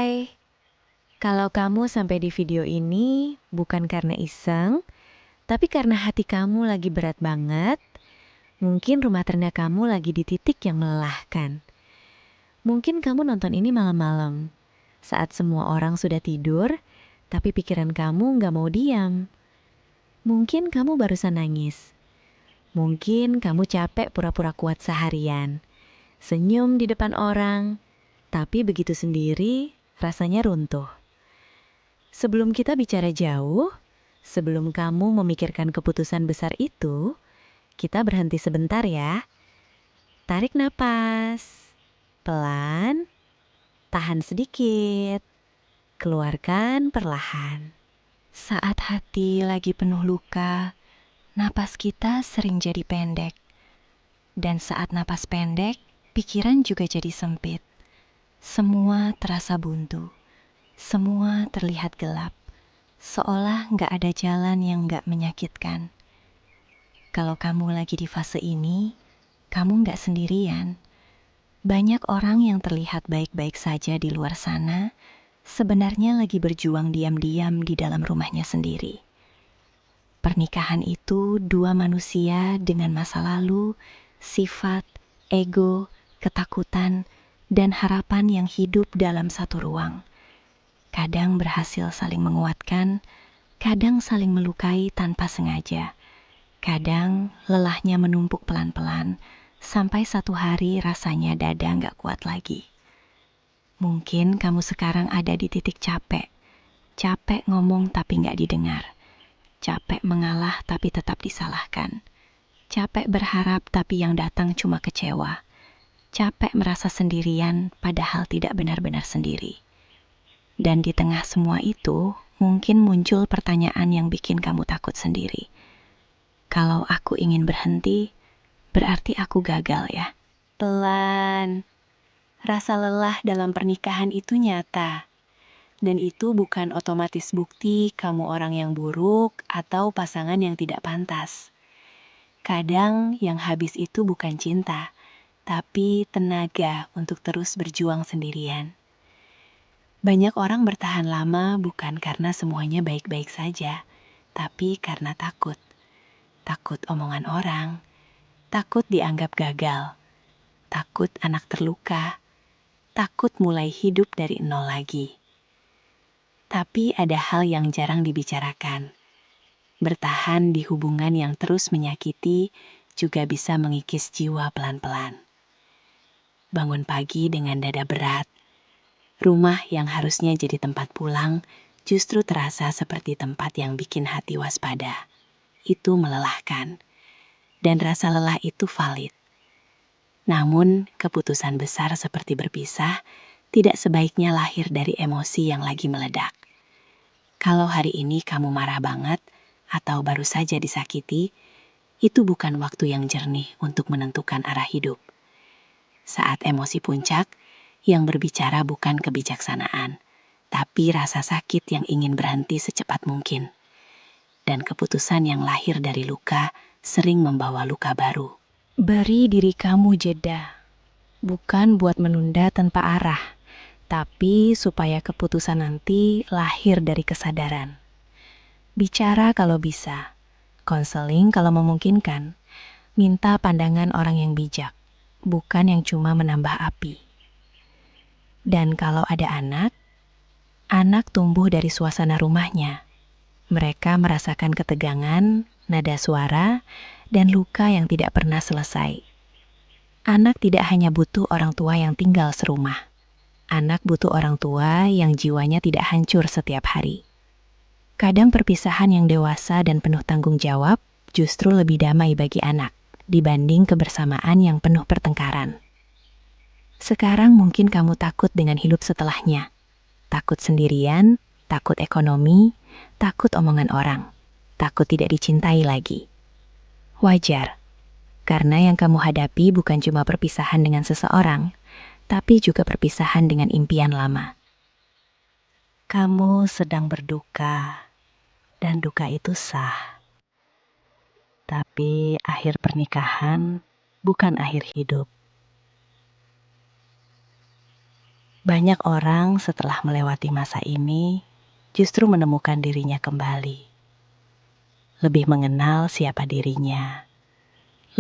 Hai, kalau kamu sampai di video ini bukan karena iseng, tapi karena hati kamu lagi berat banget, mungkin rumah tangga kamu lagi di titik yang melelahkan. Mungkin kamu nonton ini malam-malam, saat semua orang sudah tidur, tapi pikiran kamu nggak mau diam. Mungkin kamu barusan nangis. Mungkin kamu capek pura-pura kuat seharian, senyum di depan orang, tapi begitu sendiri rasanya runtuh. Sebelum kita bicara jauh, sebelum kamu memikirkan keputusan besar itu, kita berhenti sebentar ya. Tarik napas, pelan, tahan sedikit, keluarkan perlahan. Saat hati lagi penuh luka, napas kita sering jadi pendek. Dan saat napas pendek, pikiran juga jadi sempit. Semua terasa buntu. Semua terlihat gelap, seolah nggak ada jalan yang nggak menyakitkan. Kalau kamu lagi di fase ini, kamu nggak sendirian. Banyak orang yang terlihat baik-baik saja di luar sana, sebenarnya lagi berjuang diam-diam di dalam rumahnya sendiri. Pernikahan itu dua manusia dengan masa lalu, sifat, ego, ketakutan, dan harapan yang hidup dalam satu ruang. Kadang berhasil saling menguatkan, kadang saling melukai tanpa sengaja. Kadang lelahnya menumpuk pelan-pelan, sampai satu hari rasanya dada nggak kuat lagi. Mungkin kamu sekarang ada di titik capek. Capek ngomong tapi nggak didengar. Capek mengalah tapi tetap disalahkan. Capek berharap tapi yang datang cuma kecewa. Capek merasa sendirian padahal tidak benar-benar sendiri. Dan di tengah semua itu, mungkin muncul pertanyaan yang bikin kamu takut sendiri. Kalau aku ingin berhenti, berarti aku gagal ya? Pelan. Rasa lelah dalam pernikahan itu nyata. Dan itu bukan otomatis bukti kamu orang yang buruk atau pasangan yang tidak pantas. Kadang yang habis itu bukan cinta, tapi tenaga untuk terus berjuang sendirian. Banyak orang bertahan lama bukan karena semuanya baik-baik saja, tapi karena takut. Takut omongan orang, takut dianggap gagal, takut anak terluka, takut mulai hidup dari nol lagi. Tapi ada hal yang jarang dibicarakan. Bertahan di hubungan yang terus menyakiti juga bisa mengikis jiwa pelan-pelan. Bangun pagi dengan dada berat, rumah yang harusnya jadi tempat pulang justru terasa seperti tempat yang bikin hati waspada. Itu melelahkan, dan rasa lelah itu valid. Namun, keputusan besar seperti berpisah tidak sebaiknya lahir dari emosi yang lagi meledak. Kalau hari ini kamu marah banget atau baru saja disakiti, itu bukan waktu yang jernih untuk menentukan arah hidup. Saat emosi puncak, yang berbicara bukan kebijaksanaan, tapi rasa sakit yang ingin berhenti secepat mungkin. Dan keputusan yang lahir dari luka sering membawa luka baru. Beri diri kamu jeda, bukan buat menunda tanpa arah, tapi supaya keputusan nanti lahir dari kesadaran. Bicara kalau bisa, konseling kalau memungkinkan, minta pandangan orang yang bijak, bukan yang cuma menambah api. Dan kalau ada anak tumbuh dari suasana rumahnya. Mereka merasakan ketegangan, nada suara, dan luka yang tidak pernah selesai. Anak tidak hanya butuh orang tua yang tinggal serumah. Anak butuh orang tua yang jiwanya tidak hancur setiap hari. Kadang perpisahan yang dewasa dan penuh tanggung jawab justru lebih damai bagi anak dibanding kebersamaan yang penuh pertengkaran. Sekarang mungkin kamu takut dengan hidup setelahnya. Takut sendirian, takut ekonomi, takut omongan orang, takut tidak dicintai lagi. Wajar, karena yang kamu hadapi bukan cuma perpisahan dengan seseorang, tapi juga perpisahan dengan impian lama. Kamu sedang berduka, dan duka itu sah. Tapi akhir pernikahan bukan akhir hidup. Banyak orang setelah melewati masa ini justru menemukan dirinya kembali. Lebih mengenal siapa dirinya,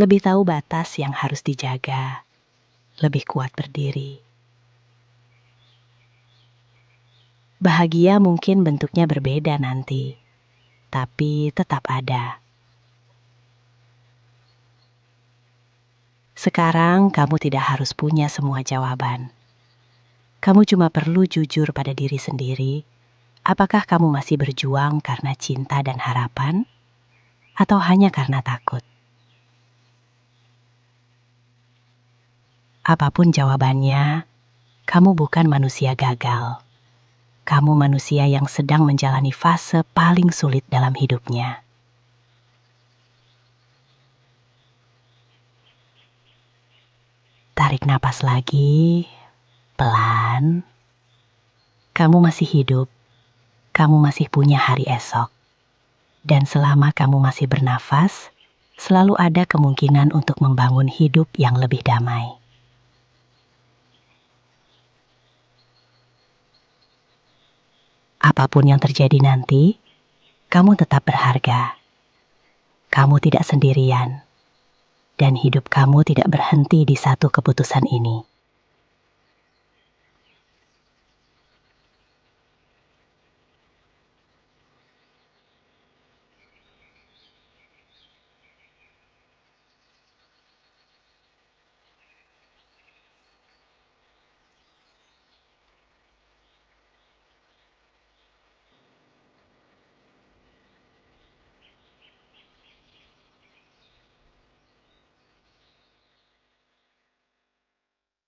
lebih tahu batas yang harus dijaga, lebih kuat berdiri. Bahagia mungkin bentuknya berbeda nanti, tapi tetap ada. Sekarang kamu tidak harus punya semua jawaban. Kamu cuma perlu jujur pada diri sendiri. Apakah kamu masih berjuang karena cinta dan harapan, atau hanya karena takut? Apapun jawabannya, kamu bukan manusia gagal. Kamu manusia yang sedang menjalani fase paling sulit dalam hidupnya. Tarik napas lagi, pelan. Kamu masih hidup, kamu masih punya hari esok. Dan selama kamu masih bernafas, selalu ada kemungkinan untuk membangun hidup yang lebih damai. Apapun yang terjadi nanti, kamu tetap berharga. Kamu tidak sendirian, dan hidup kamu tidak berhenti di satu keputusan ini.